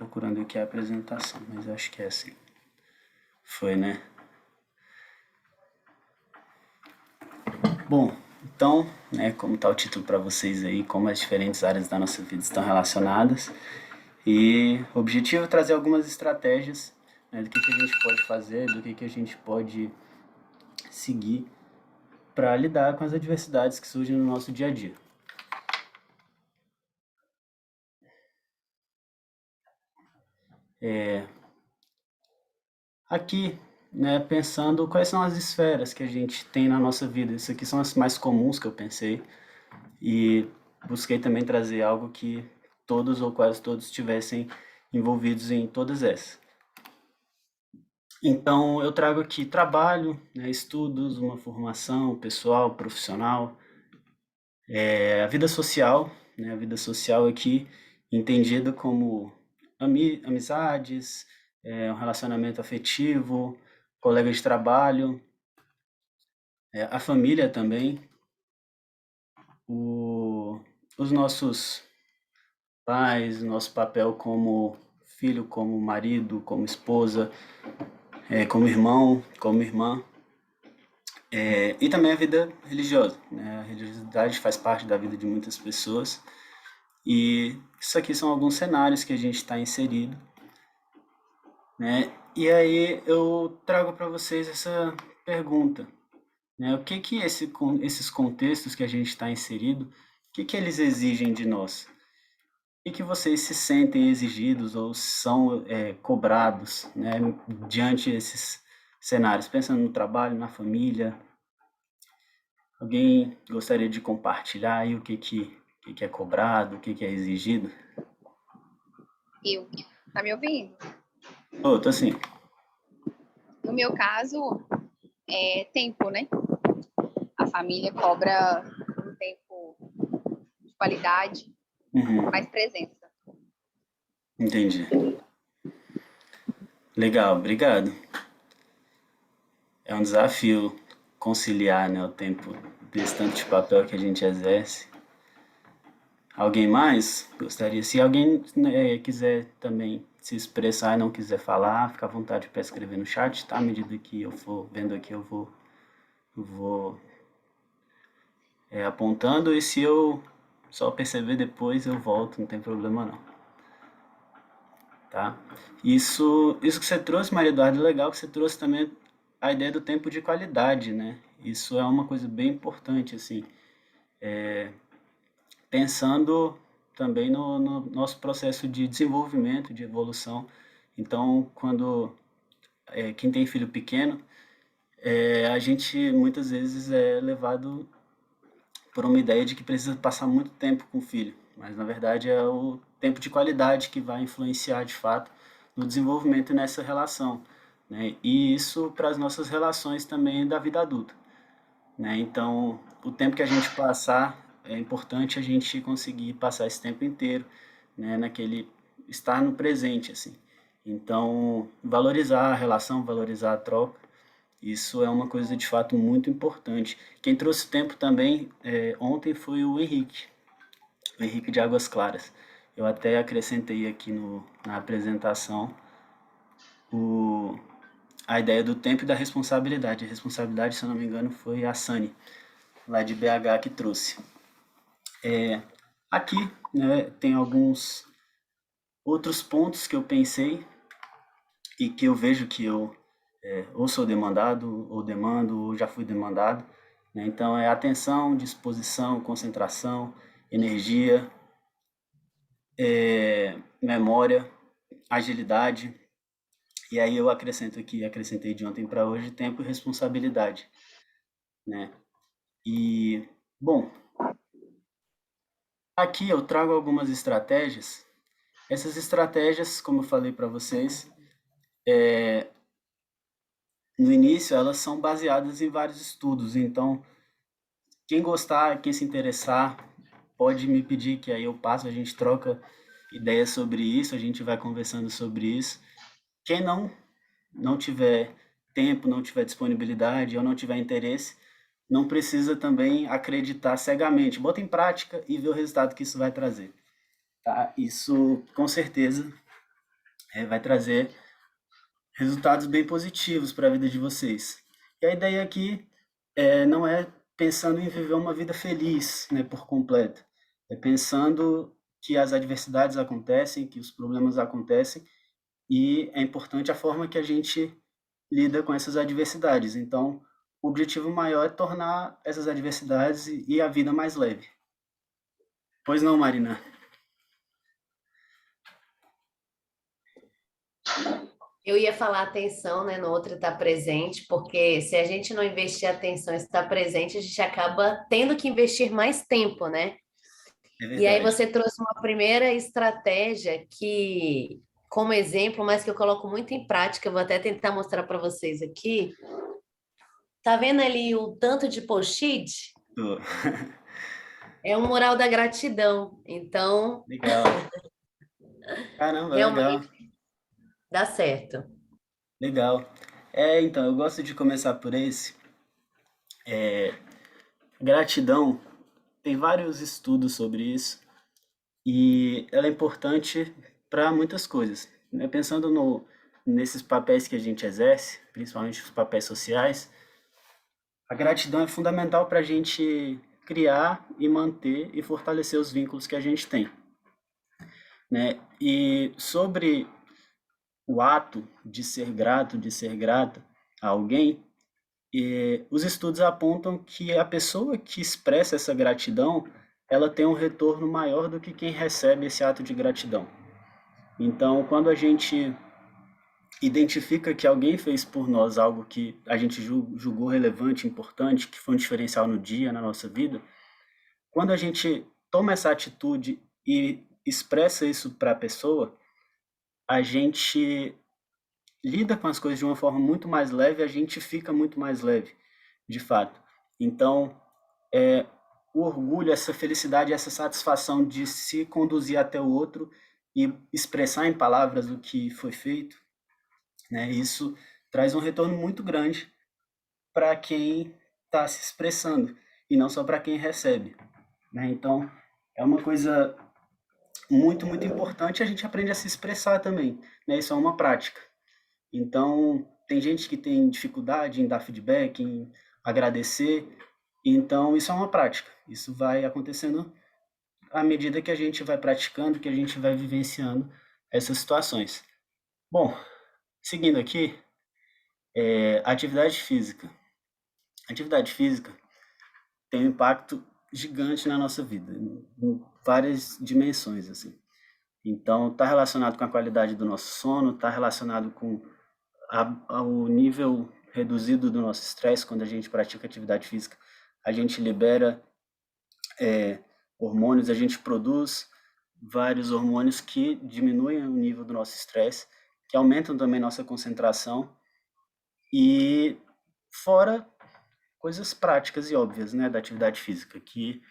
procurando aqui a apresentação, mas acho que é assim. Foi, né? Bom, então, né, como está o título para vocês aí, como as diferentes áreas da nossa vida estão relacionadas. E o objetivo é trazer algumas estratégias, né, do que a gente pode fazer, do que a gente pode seguir para lidar com as adversidades que surgem no nosso dia a dia. Aqui, né, pensando quais são as esferas que a gente tem na nossa vida. Isso aqui são as mais comuns que eu pensei e busquei também trazer algo que todos ou quase todos estivessem envolvidos em todas essas. Então, eu trago aqui trabalho, né, estudos, uma formação pessoal, profissional, a vida social, né, a vida social aqui entendida como amizades, um relacionamento afetivo, colega de trabalho, a família também, os nossos pais, nosso papel como filho, como marido, como esposa, como irmão, como irmã, e também a vida religiosa, né? A religiosidade faz parte da vida de muitas pessoas e isso aqui são alguns cenários que a gente está inserido, né? E aí eu trago para vocês essa pergunta, né? O que que esses contextos que a gente está inserido, o que que eles exigem de nós? O que vocês se sentem exigidos ou são cobrados, né, diante desses cenários? Pensando no trabalho, na família, alguém gostaria de compartilhar aí o que é cobrado, o que é exigido? Eu. Tá me ouvindo? Oh, tô assim. No meu caso, é tempo, né? A família cobra um tempo de qualidade, Uhum, mais presença. entendi. Legal, obrigado. É um desafio conciliar, né, o tempo desse tanto de papel que a gente exerce. Alguém mais gostaria? Se alguém, né, quiser também se expressar e não quiser falar, fica à vontade para escrever no chat, tá? À medida que eu for vendo aqui, eu vou apontando e se eu só perceber depois, eu volto, não tem problema não, tá? Isso que você trouxe, Maria Eduarda, é legal que você trouxe também a ideia do tempo de qualidade, né? Isso é uma coisa bem importante, assim, pensando também no nosso processo de desenvolvimento, de evolução. Então, quando quem tem filho pequeno, a gente muitas vezes é levado por uma ideia de que precisa passar muito tempo com o filho, mas na verdade é o tempo de qualidade que vai influenciar de fato no desenvolvimento nessa relação, né? E isso para as nossas relações também da vida adulta, né? Então, o tempo que a gente passar, é importante a gente conseguir passar esse tempo inteiro, né, naquele estar no presente, assim. Então, valorizar a relação, valorizar a troca, isso é uma coisa de fato muito importante. Quem trouxe tempo também ontem foi o Henrique de Águas Claras. Eu até acrescentei aqui na apresentação o, a ideia do tempo e da responsabilidade. A responsabilidade, se eu não me engano, foi a Sani, lá de BH, que trouxe. Aqui, né, tem alguns outros pontos que eu pensei e que eu vejo que eu ou sou demandado, ou demando, ou já fui demandado, né? Então, é atenção, disposição, concentração, energia, memória, agilidade. E aí eu acrescento aqui, acrescentei de ontem para hoje, tempo e responsabilidade, né? E, bom, aqui eu trago algumas estratégias. Essas estratégias, como eu falei para vocês, no início elas são baseadas em vários estudos. Então, quem gostar, quem se interessar, pode me pedir que aí eu passo, a gente troca ideias sobre isso, a gente vai conversando sobre isso. Quem não tiver tempo, não tiver disponibilidade ou não tiver interesse, não precisa também acreditar cegamente. Bota em prática e vê o resultado que isso vai trazer. Tá? Isso, com certeza, vai trazer resultados bem positivos para a vida de vocês. E a ideia aqui não é pensando em viver uma vida feliz, né, por completo. É pensando que as adversidades acontecem, que os problemas acontecem, e é importante a forma que a gente lida com essas adversidades. Então, o objetivo maior é tornar essas adversidades e a vida mais leve. Pois não, Marina? Eu ia falar atenção, né, no outro estar presente, porque se a gente não investir atenção e estar presente, a gente acaba tendo que investir mais tempo, né? É E aí verdade. você trouxe uma primeira estratégia que, como exemplo, mas que eu coloco muito em prática, eu vou até tentar mostrar para vocês aqui. Tá vendo ali o tanto de post-it? Tô. É um mural da gratidão. Então, Legal. Caramba, legal. realmente dá certo. Legal. Então, eu gosto de começar por esse. Gratidão, tem vários estudos sobre isso e ela é importante para muitas coisas, né? Pensando nesses papéis que a gente exerce, principalmente os papéis sociais, a gratidão é fundamental para a gente criar e manter e fortalecer os vínculos que a gente tem, né? E sobre o ato de ser grato, de ser grata a alguém, os estudos apontam que a pessoa que expressa essa gratidão, ela tem um retorno maior do que quem recebe esse ato de gratidão. Então, quando a gente identifica que alguém fez por nós algo que a gente julgou relevante, importante, que foi um diferencial no dia, na nossa vida, quando a gente toma essa atitude e expressa isso para a pessoa, a gente lida com as coisas de uma forma muito mais leve, a gente fica muito mais leve, de fato. Então, o orgulho, essa felicidade, essa satisfação de se conduzir até o outro e expressar em palavras o que foi feito, né? Isso traz um retorno muito grande para quem está se expressando e não só para quem recebe, né? Então, é uma coisa muito, muito importante. A gente aprende a se expressar também, né? Isso é uma prática. Então, tem gente que tem dificuldade em dar feedback, em agradecer. Então, isso é uma prática. Isso vai acontecendo à medida que a gente vai praticando, que a gente vai vivenciando essas situações. Bom, seguindo aqui, atividade física. Atividade física tem um impacto gigante na nossa vida, em várias dimensões, assim. Então, está relacionado com a qualidade do nosso sono, está relacionado com o nível reduzido do nosso estresse quando a gente pratica atividade física. A gente libera hormônios, a gente produz vários hormônios que diminuem o nível do nosso estresse, que aumentam também nossa concentração e fora coisas práticas e óbvias, né, da atividade física, que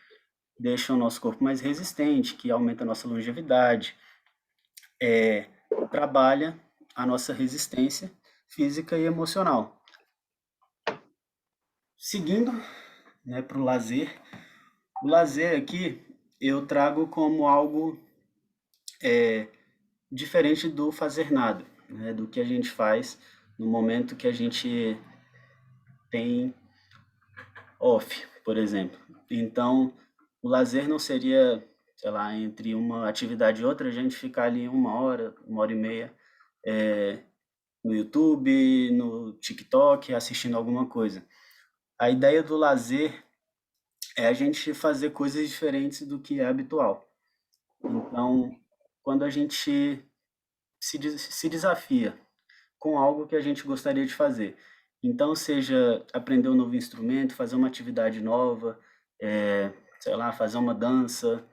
deixam o nosso corpo mais resistente, que aumenta a nossa longevidade, trabalha a nossa resistência física e emocional. Seguindo, né, para o lazer. O lazer aqui eu trago como algo diferente do fazer nada, né, do que a gente faz no momento que a gente tem off, por exemplo. Então, o lazer não seria, sei lá, entre uma atividade e outra, a gente ficar ali 1 hora e meia no YouTube, no TikTok, assistindo alguma coisa. A ideia do lazer é a gente fazer coisas diferentes do que é habitual. Então, quando a gente se desafia com algo que a gente gostaria de fazer. Então, seja aprender um novo instrumento, fazer uma atividade nova, sei lá, fazer uma dança,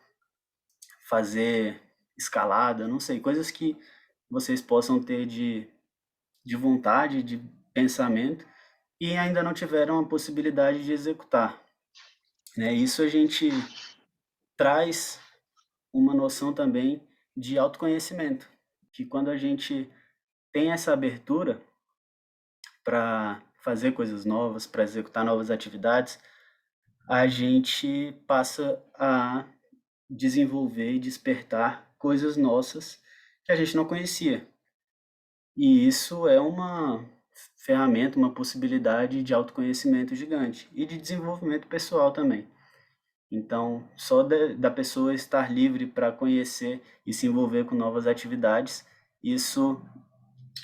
fazer escalada, não sei, coisas que vocês possam ter de vontade, de pensamento, e ainda não tiveram a possibilidade de executar, né? Isso a gente traz uma noção também de autoconhecimento, que quando a gente tem essa abertura para fazer coisas novas, para executar novas atividades, a gente passa a desenvolver e despertar coisas nossas que a gente não conhecia. E isso é uma ferramenta, uma possibilidade de autoconhecimento gigante e de desenvolvimento pessoal também. Então, só da pessoa estar livre para conhecer e se envolver com novas atividades, isso,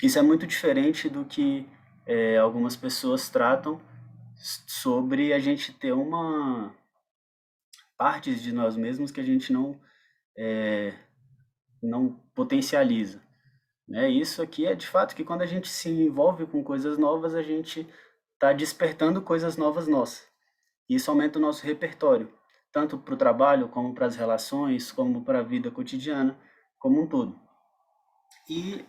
isso é muito diferente do que algumas pessoas tratam sobre a gente ter uma partes de nós mesmos que a gente não potencializa, né? Isso aqui é de fato que quando a gente se envolve com coisas novas, a gente está despertando coisas novas nossas. Isso aumenta o nosso repertório, tanto para o trabalho, como para as relações, como para a vida cotidiana, como um todo. E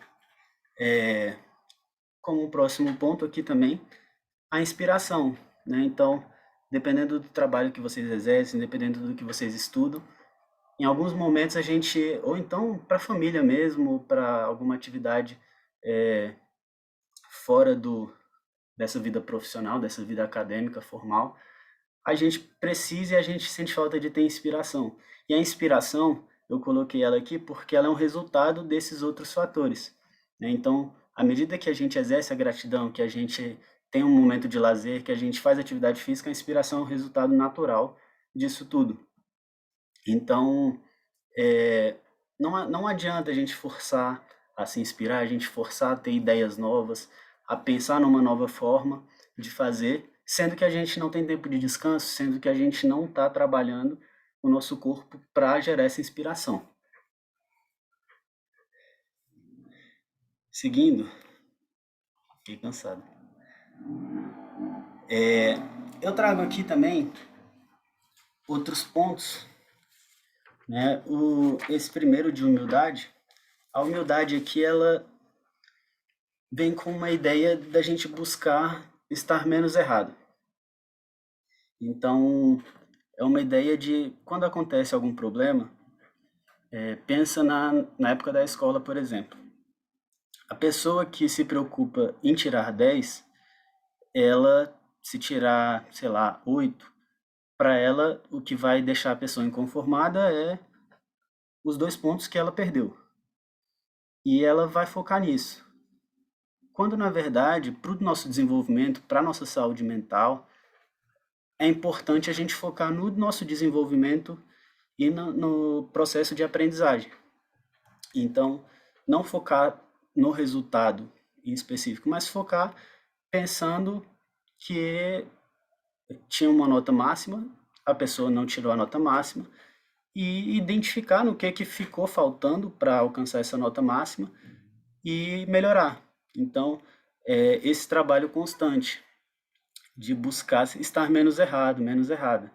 como um próximo ponto aqui também, a inspiração, né? Então, dependendo do trabalho que vocês exercem, dependendo do que vocês estudam, em alguns momentos a gente, ou então para a família mesmo, para alguma atividade fora dessa vida profissional, dessa vida acadêmica formal, a gente precisa e a gente sente falta de ter inspiração. E a inspiração, eu coloquei ela aqui porque ela é um resultado desses outros fatores, né? Então, à medida que a gente exerce a gratidão, que a gente tem um momento de lazer, que a gente faz atividade física, a inspiração é um resultado natural disso tudo. Então, não adianta a gente forçar a se inspirar, a gente forçar a ter ideias novas, a pensar numa nova forma de fazer, sendo que a gente não tem tempo de descanso, sendo que a gente não está trabalhando o nosso corpo para gerar essa inspiração. Seguindo, fiquei cansado. Eu trago aqui também outros pontos, né? Esse primeiro de humildade, a humildade aqui ela vem com uma ideia da gente buscar estar menos errado. Então, é uma ideia de quando acontece algum problema, pensa na época da escola, por exemplo. A pessoa que se preocupa em tirar 10, ela, se tirar, sei lá, 8, para ela o que vai deixar a pessoa inconformada é os 2 pontos que ela perdeu. E ela vai focar nisso. Quando, na verdade, para o nosso desenvolvimento, para a nossa saúde mental, é importante a gente focar no nosso desenvolvimento e no processo de aprendizagem. Então, não focar no resultado em específico, mas focar pensando que tinha uma nota máxima, a pessoa não tirou a nota máxima, e identificar no que ficou faltando para alcançar essa nota máxima e melhorar. Então, esse trabalho constante de buscar estar menos errado, menos errada,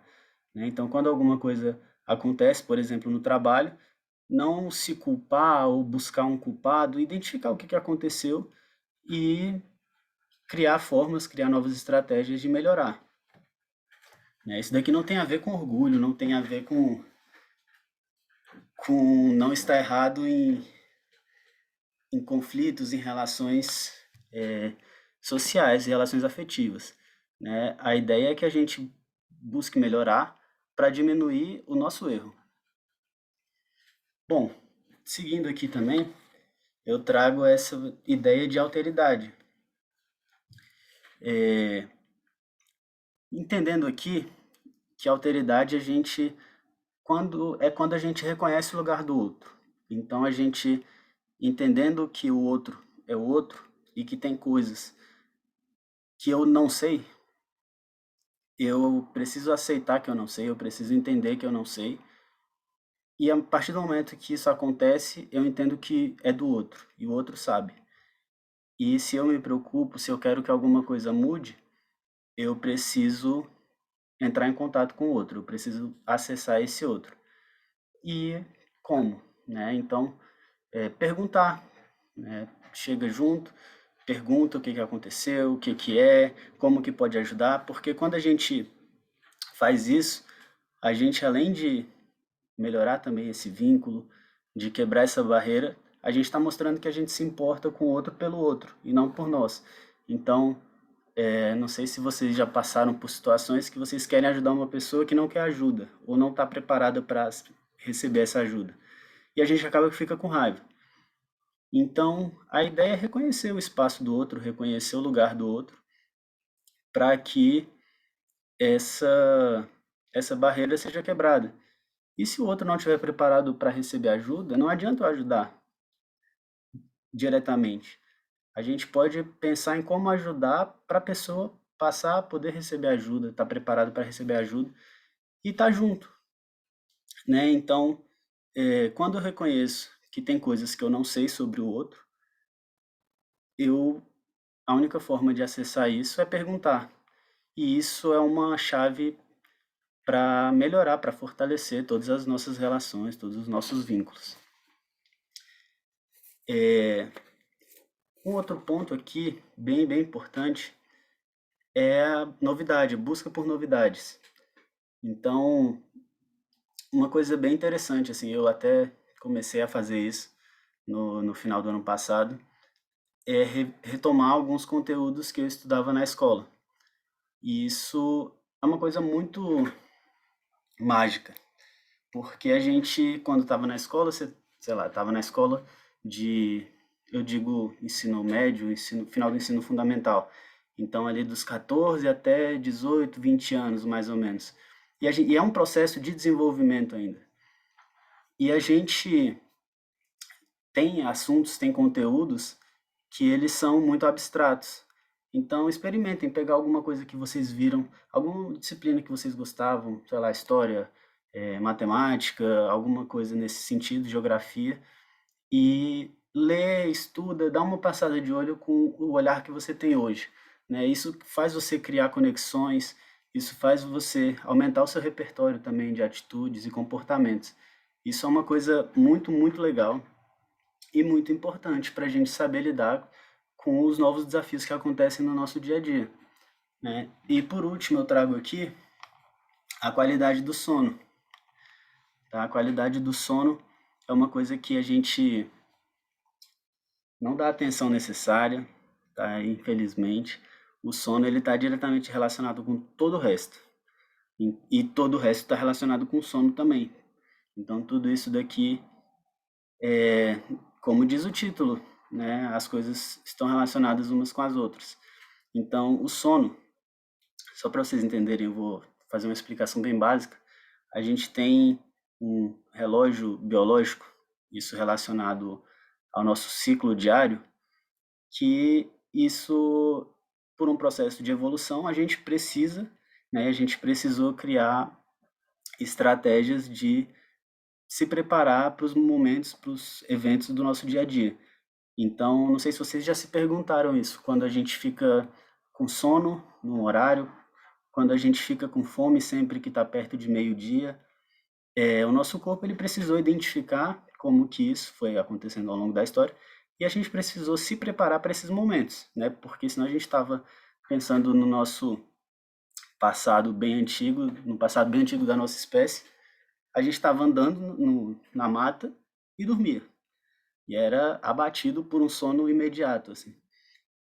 né? Então, quando alguma coisa acontece, por exemplo, no trabalho, não se culpar ou buscar um culpado, identificar o que aconteceu e criar formas, criar novas estratégias de melhorar, né? Isso daqui não tem a ver com orgulho, não tem a ver com não estar errado em conflitos, em relações sociais, em relações afetivas, né? A ideia é que a gente busque melhorar para diminuir o nosso erro. Bom, seguindo aqui também, eu trago essa ideia de alteridade. Entendendo aqui que a alteridade quando a gente reconhece o lugar do outro. Então a gente entendendo que o outro é o outro e que tem coisas que eu não sei, eu preciso aceitar que eu não sei, eu preciso entender que eu não sei. E a partir do momento que isso acontece, eu entendo que é do outro e o outro sabe. E se eu me preocupo, se eu quero que alguma coisa mude, eu preciso entrar em contato com o outro, eu preciso acessar esse outro. E como, né? Então, perguntar, né? Chega junto, pergunta o que aconteceu, o que é, como que pode ajudar, porque quando a gente faz isso, a gente além de melhorar também esse vínculo, de quebrar essa barreira, a gente está mostrando que a gente se importa com o outro pelo outro e não por nós. Então, não sei se vocês já passaram por situações que vocês querem ajudar uma pessoa que não quer ajuda ou não está preparada para receber essa ajuda. E a gente acaba que fica com raiva. Então, a ideia é reconhecer o espaço do outro, reconhecer o lugar do outro, para que essa, essa barreira seja quebrada. E se o outro não estiver preparado para receber ajuda, não adianta eu ajudar diretamente. A gente pode pensar em como ajudar para a pessoa passar a poder receber ajuda, estar preparado para receber ajuda e estar junto, né? Então, quando eu reconheço que tem coisas que eu não sei sobre o outro, eu a única forma de acessar isso é perguntar. E isso é uma chave para melhorar, para fortalecer todas as nossas relações, todos os nossos vínculos. Um outro ponto aqui, bem importante, é a novidade, busca por novidades. Então, uma coisa bem interessante, assim, eu até comecei a fazer isso no final do ano passado, é retomar alguns conteúdos que eu estudava na escola. E isso é uma coisa muito mágica, porque a gente, quando estava na escola, sei lá, estava na escola de, eu digo, ensino médio, final do ensino fundamental. Então, ali dos 14 até 18, 20 anos, mais ou menos. E é um processo de desenvolvimento ainda. E a gente tem assuntos, tem conteúdos que eles são muito abstratos. Então, experimentem pegar alguma coisa que vocês viram, alguma disciplina que vocês gostavam, sei lá, história, matemática, alguma coisa nesse sentido, geografia, e lê, estuda, dá uma passada de olho com o olhar que você tem hoje, né? Isso faz você criar conexões, isso faz você aumentar o seu repertório também de atitudes e comportamentos. Isso é uma coisa muito legal e muito importante para a gente saber lidar com os novos desafios que acontecem no nosso dia a dia, né? E por último, eu trago aqui a qualidade do sono, tá? A qualidade do sono é uma coisa que a gente não dá a atenção necessária, tá? Infelizmente, o sono ele está diretamente relacionado com todo o resto. E todo o resto está relacionado com o sono também. Então, tudo isso daqui como diz o título, né? As coisas estão relacionadas umas com as outras. Então, o sono, só para vocês entenderem, eu vou fazer uma explicação bem básica. A gente tem um relógio biológico, isso relacionado ao nosso ciclo diário, que isso, por um processo de evolução, a gente precisa, né? A gente precisou criar estratégias de se preparar para os momentos, para os eventos do nosso dia a dia. Então, não sei se vocês já se perguntaram isso, quando a gente fica com sono no horário, quando a gente fica com fome sempre que está perto de meio-dia, o nosso corpo ele precisou identificar como que isso foi acontecendo ao longo da história e a gente precisou se preparar para esses momentos, né? Porque senão a gente estava pensando no nosso passado bem antigo, no passado bem antigo da nossa espécie, a gente estava andando na mata e dormia. E era abatido por um sono imediato, assim.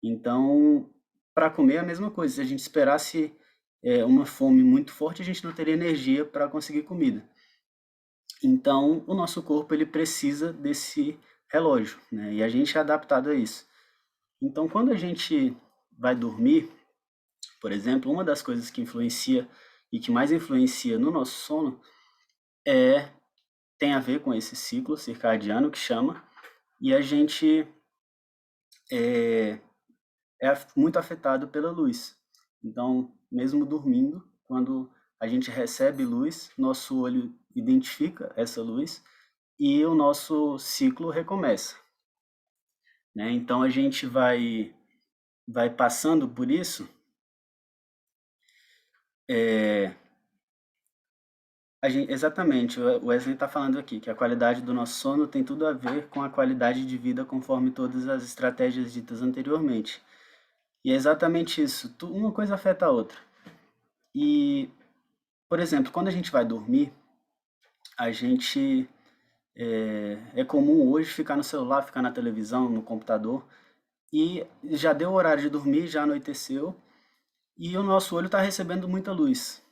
Então, para comer é a mesma coisa. Se a gente esperasse uma fome muito forte, a gente não teria energia para conseguir comida. Então, o nosso corpo ele precisa desse relógio, né? E a gente é adaptado a isso. Então, quando a gente vai dormir, por exemplo, uma das coisas que influencia e que mais influencia no nosso sono tem a ver com esse ciclo circadiano que chama, e a gente é muito afetado pela luz. Então, mesmo dormindo, quando a gente recebe luz, nosso olho identifica essa luz e o nosso ciclo recomeça, né? Então a gente vai passando por isso. Exatamente, o Wesley está falando aqui que a qualidade do nosso sono tem tudo a ver com a qualidade de vida conforme todas as estratégias ditas anteriormente. E é exatamente isso, uma coisa afeta a outra. E, por exemplo, quando a gente vai dormir, a gente é comum hoje ficar no celular, ficar na televisão, no computador, e já deu o horário de dormir, já anoiteceu, e o nosso olho está recebendo muita luz,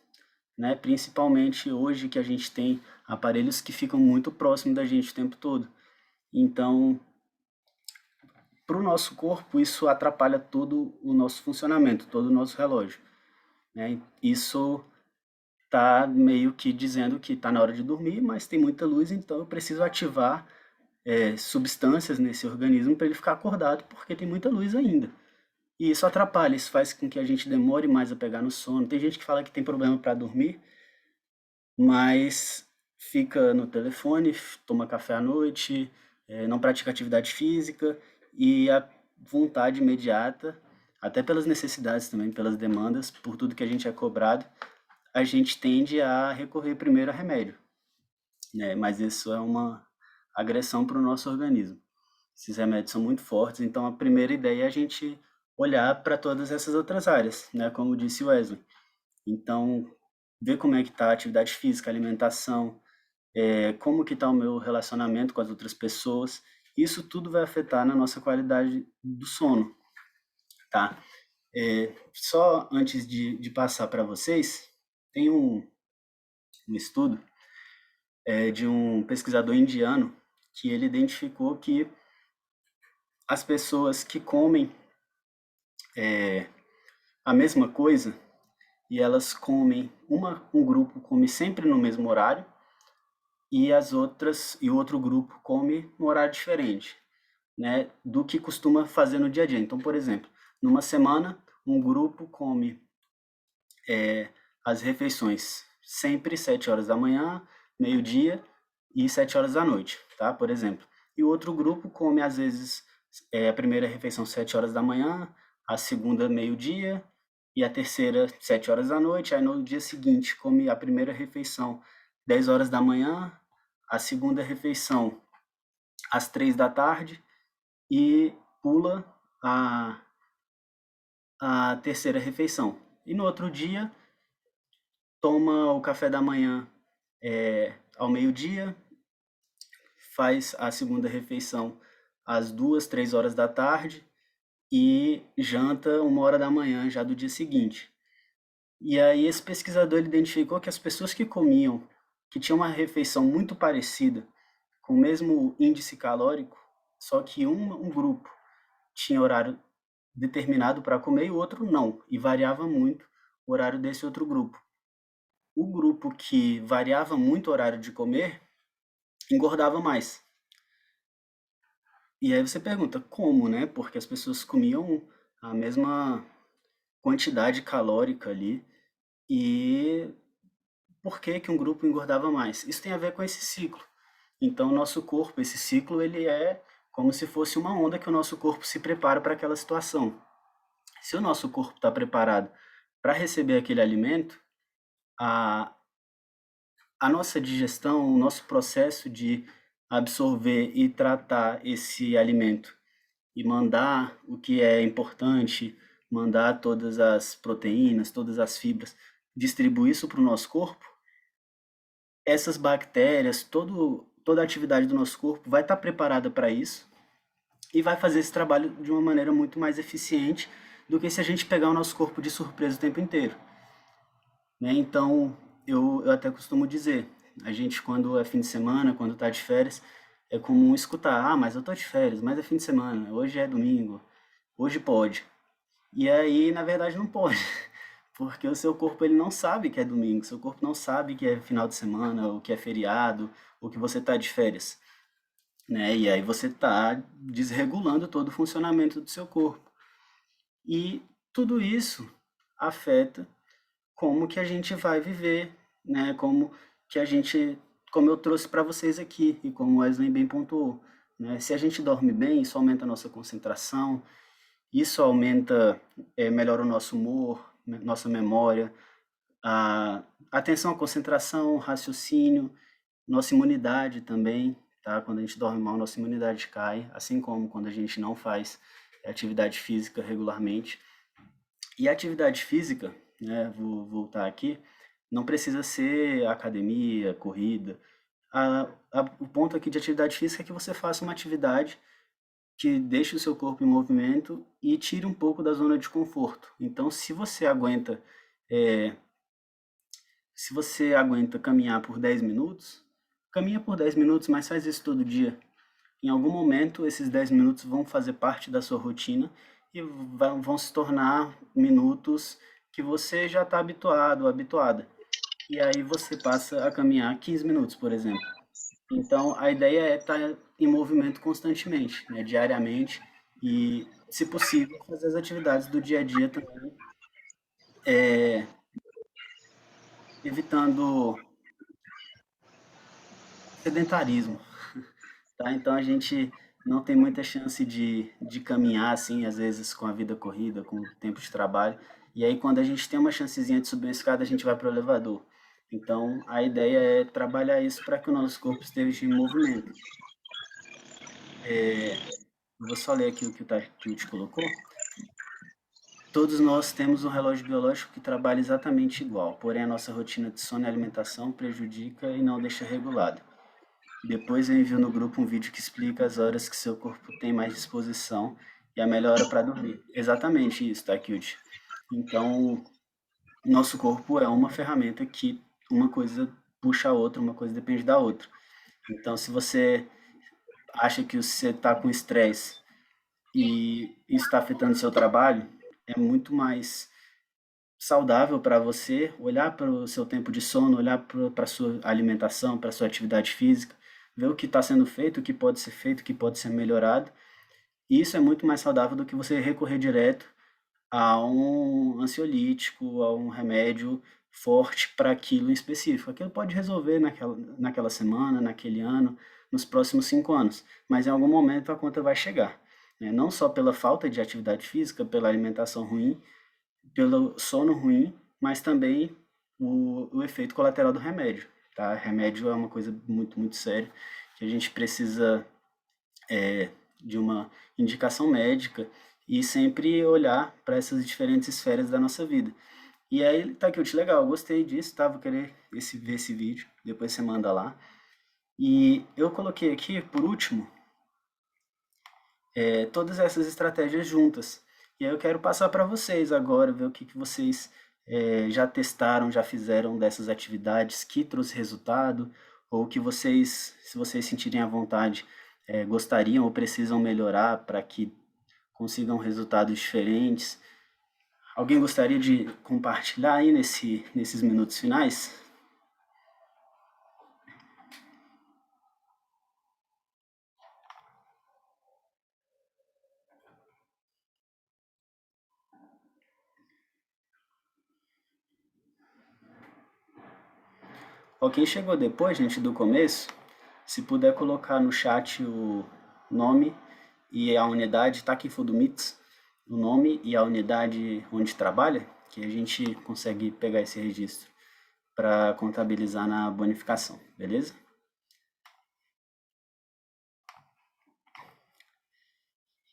né? Principalmente hoje que a gente tem aparelhos que ficam muito próximos da gente o tempo todo. Então, para o nosso corpo, isso atrapalha todo o nosso funcionamento, todo o nosso relógio, né? Isso tá meio que dizendo que está na hora de dormir, mas tem muita luz, então eu preciso ativar substâncias nesse organismo para ele ficar acordado, porque tem muita luz ainda. E isso atrapalha, isso faz com que a gente demore mais a pegar no sono. Tem gente que fala que tem problema para dormir, mas fica no telefone, toma café à noite, não pratica atividade física e a vontade imediata, até pelas necessidades também, pelas demandas, por tudo que a gente é cobrado, a gente tende a recorrer primeiro a remédio, né? Mas isso é uma agressão para o nosso organismo. Esses remédios são muito fortes, então a primeira ideia é a gente olhar para todas essas outras áreas, né? Como disse o Wesley. Então, ver como é que está a atividade física, a alimentação, como que está o meu relacionamento com as outras pessoas. Isso tudo vai afetar na nossa qualidade do sono, tá? Só antes de passar para vocês, tem um estudo de um pesquisador indiano que ele identificou que as pessoas que comem a mesma coisa e elas comem, um grupo come sempre no mesmo horário e o outro grupo come no horário diferente, né, do que costuma fazer no dia a dia. Então, por exemplo, numa semana, um grupo come as refeições sempre 7 horas da manhã, meio-dia e 7 horas da noite, tá? Por exemplo. E o outro grupo come, às vezes, a primeira refeição 7 horas da manhã, a segunda meio-dia e a terceira 7 horas da noite. Aí no dia seguinte come a primeira refeição 10 horas da manhã, a segunda refeição às 3 da tarde e pula a terceira refeição. E no outro dia toma o café da manhã ao meio-dia, faz a segunda refeição às 2, 3 horas da tarde e janta 1 hora da manhã já do dia seguinte. E aí esse pesquisador ele identificou que as pessoas que comiam, que tinham uma refeição muito parecida, com o mesmo índice calórico, só que um grupo tinha horário determinado para comer e o outro não, e variava muito o horário desse outro grupo. O grupo que variava muito o horário de comer engordava mais. E aí você pergunta como, né? Porque as pessoas comiam a mesma quantidade calórica ali e por que que um grupo engordava mais? Isso tem a ver com esse ciclo. Então, o nosso corpo, esse ciclo, ele é como se fosse uma onda que o nosso corpo se prepara para aquela situação. Se o nosso corpo está preparado para receber aquele alimento, a, a nossa digestão, o nosso processo de absorver e tratar esse alimento e mandar o que é importante, mandar todas as proteínas, todas as fibras, distribuir isso para o nosso corpo, essas bactérias, toda a atividade do nosso corpo vai estar preparada para isso e vai fazer esse trabalho de uma maneira muito mais eficiente do que se a gente pegar o nosso corpo de surpresa o tempo inteiro, né? Então, eu até costumo dizer, a gente quando é fim de semana, quando está de férias, é comum escutar, ah, mas eu tô de férias, mas é fim de semana, hoje é domingo, hoje pode. E aí, na verdade, não pode, porque o seu corpo ele não sabe que é domingo, seu corpo não sabe que é final de semana, ou que é feriado, ou que você está de férias, né? E aí você está desregulando todo o funcionamento do seu corpo. E tudo isso afeta como que a gente vai viver, né? Como que a gente, como eu trouxe para vocês aqui e como o Wesley bem pontuou, né? Se a gente dorme bem, isso aumenta a nossa concentração, isso aumenta, melhora o nosso humor, nossa memória, a atenção, a concentração, raciocínio, nossa imunidade também, tá? Quando a gente dorme mal, nossa imunidade cai, assim como quando a gente não faz atividade física regularmente. E a atividade física, né, vou voltar aqui, não precisa ser academia, corrida. O ponto aqui de atividade física é que você faça uma atividade que deixe o seu corpo em movimento e tire um pouco da zona de conforto. Então, se você aguenta caminhar por 10 minutos, caminha por 10 minutos, mas faz isso todo dia. em algum momento esses 10 minutos vão fazer parte da sua rotina e vão se tornar minutos que você já está habituado ou habituada. E aí você passa a caminhar 15 minutos, por exemplo. Então, a ideia é estar em movimento constantemente, né, diariamente, e, se possível, fazer as atividades do dia a dia também, evitando sedentarismo, tá? Então, a gente não tem muita chance de caminhar, assim, às vezes com a vida corrida, com o tempo de trabalho, e aí quando a gente tem uma chancezinha de subir uma escada, a gente vai para o elevador. Então, a ideia é trabalhar isso para que o nosso corpo esteja em movimento. Eu vou só ler aqui o que o Takeuchi colocou. Todos nós temos um relógio biológico que trabalha exatamente igual, porém a nossa rotina de sono e alimentação prejudica e não deixa regulado. Depois eu envio no grupo um vídeo que explica as horas que seu corpo tem mais disposição e a melhor hora para dormir. Exatamente isso, Takeuchi. Então, nosso corpo é uma ferramenta que uma coisa puxa a outra, uma coisa depende da outra. Então, se você acha que você está com estresse e isso está afetando o seu trabalho, é muito mais saudável para você olhar para o seu tempo de sono, olhar para a sua alimentação, para a sua atividade física, ver o que está sendo feito, o que pode ser feito, o que pode ser melhorado. E isso é muito mais saudável do que você recorrer direto a um ansiolítico, a um remédio forte para aquilo em específico. Aquilo pode resolver naquela semana, naquele ano, nos próximos 5 anos, mas em algum momento a conta vai chegar, né? Não só pela falta de atividade física, pela alimentação ruim, pelo sono ruim, mas também o efeito colateral do remédio, tá? Remédio é uma coisa muito, muito séria, que a gente precisa de uma indicação médica e sempre olhar para essas diferentes esferas da nossa vida. E aí, tá aqui, legal, gostei disso, tá? Vou querer ver esse vídeo, depois você manda lá. E eu coloquei aqui, por último, todas essas estratégias juntas. E aí eu quero passar para vocês agora, ver o que vocês já testaram, já fizeram dessas atividades, que trouxe resultado, ou que vocês, se vocês sentirem à vontade, gostariam ou precisam melhorar para que consigam resultados diferentes. Alguém gostaria de compartilhar aí nesses minutos finais? Ó, quem chegou depois, gente, do começo, se puder colocar no chat o nome e a unidade, tá aqui Fudumitsu, o nome e a unidade onde trabalha, que a gente consegue pegar esse registro para contabilizar na bonificação, beleza?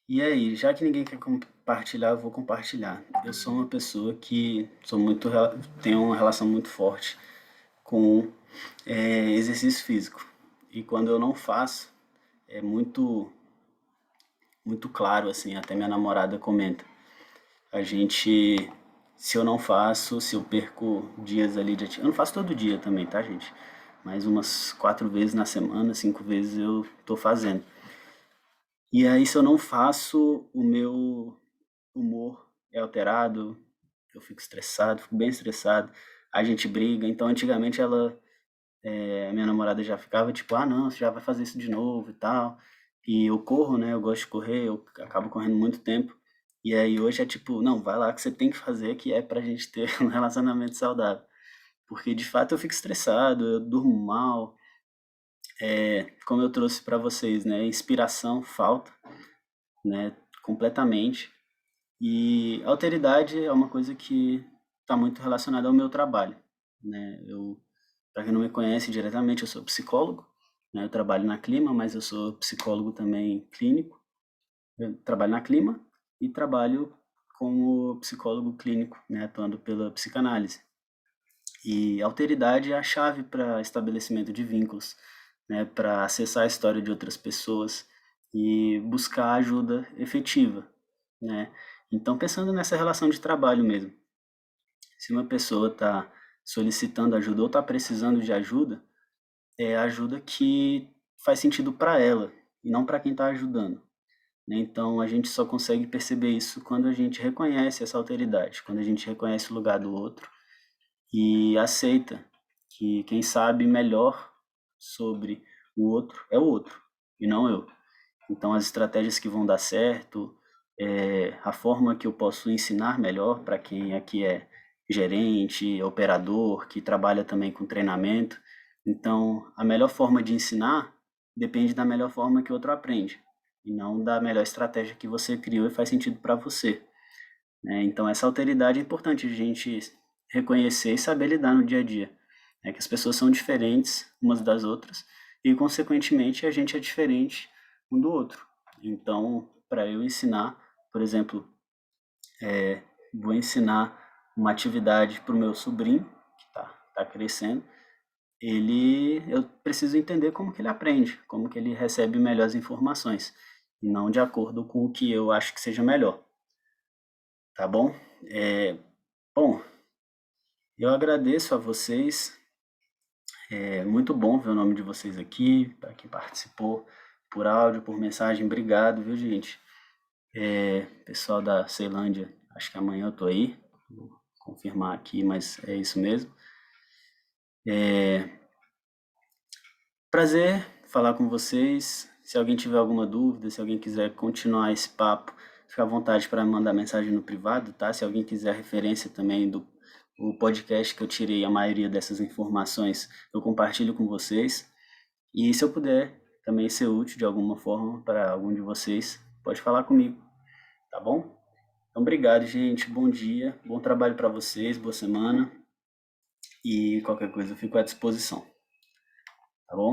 E aí, já que ninguém quer compartilhar, eu vou compartilhar. Eu sou uma pessoa que tenho uma relação muito forte com exercício físico. E quando eu não faço, é muito claro, assim, até minha namorada comenta. A gente, se eu não faço, se eu perco dias ali de atividade, eu não faço todo dia também, tá, gente? Mas umas 4 vezes na semana, 5 vezes eu tô fazendo. E aí, se eu não faço, o meu humor é alterado, eu fico estressado, fico bem estressado, a gente briga. Então, antigamente minha namorada já ficava tipo, ah, não, você já vai fazer isso de novo e tal. E eu corro, né? Eu gosto de correr, eu acabo correndo muito tempo. E aí hoje é tipo, não, vai lá que você tem que fazer, que é pra gente ter um relacionamento saudável. Porque de fato eu fico estressado, eu durmo mal. Como eu trouxe pra vocês, né? Inspiração falta, né? Completamente. E alteridade é uma coisa que está muito relacionada ao meu trabalho, né? Para quem não me conhece diretamente, eu sou psicólogo, né? Eu trabalho na Clima, mas eu sou psicólogo também clínico. Eu trabalho na Clima e trabalho como psicólogo clínico, né? Atuando pela psicanálise. E alteridade é a chave para estabelecimento de vínculos, né? Para acessar a história de outras pessoas e buscar ajuda efetiva, né? Então, pensando nessa relação de trabalho mesmo, se uma pessoa está solicitando ajuda ou está precisando de ajuda, é ajuda que faz sentido para ela, e não para quem está ajudando, né? Então, a gente só consegue perceber isso quando a gente reconhece essa alteridade, quando a gente reconhece o lugar do outro e aceita que quem sabe melhor sobre o outro é o outro e não eu. Então, as estratégias que vão dar certo, a forma que eu posso ensinar melhor para quem aqui é gerente, operador, que trabalha também com treinamento. Então, a melhor forma de ensinar depende da melhor forma que o outro aprende, e não da melhor estratégia que você criou e faz sentido para você, né? Então, essa alteridade é importante a gente reconhecer e saber lidar no dia a dia, né? Que as pessoas são diferentes umas das outras e, consequentemente, a gente é diferente um do outro. Então, para eu ensinar, por exemplo, vou ensinar uma atividade para o meu sobrinho, que tá crescendo, eu preciso entender como que ele aprende, como que ele recebe melhor as informações, e não de acordo com o que eu acho que seja melhor, tá bom? Bom, eu agradeço a vocês, é muito bom ver o nome de vocês aqui, para quem participou, por áudio, por mensagem, obrigado, viu, gente? Pessoal da Ceilândia, acho que amanhã eu tô aí, vou confirmar aqui, mas é isso mesmo. Prazer falar com vocês. Se alguém tiver alguma dúvida, se alguém quiser continuar esse papo, fica à vontade para mandar mensagem no privado, tá? Se alguém quiser referência também do o podcast que eu tirei a maioria dessas informações, eu compartilho com vocês. E se eu puder também ser útil de alguma forma para algum de vocês, pode falar comigo, tá bom? Então, obrigado, gente. Bom dia, bom trabalho para vocês, boa semana. E qualquer coisa eu fico à disposição.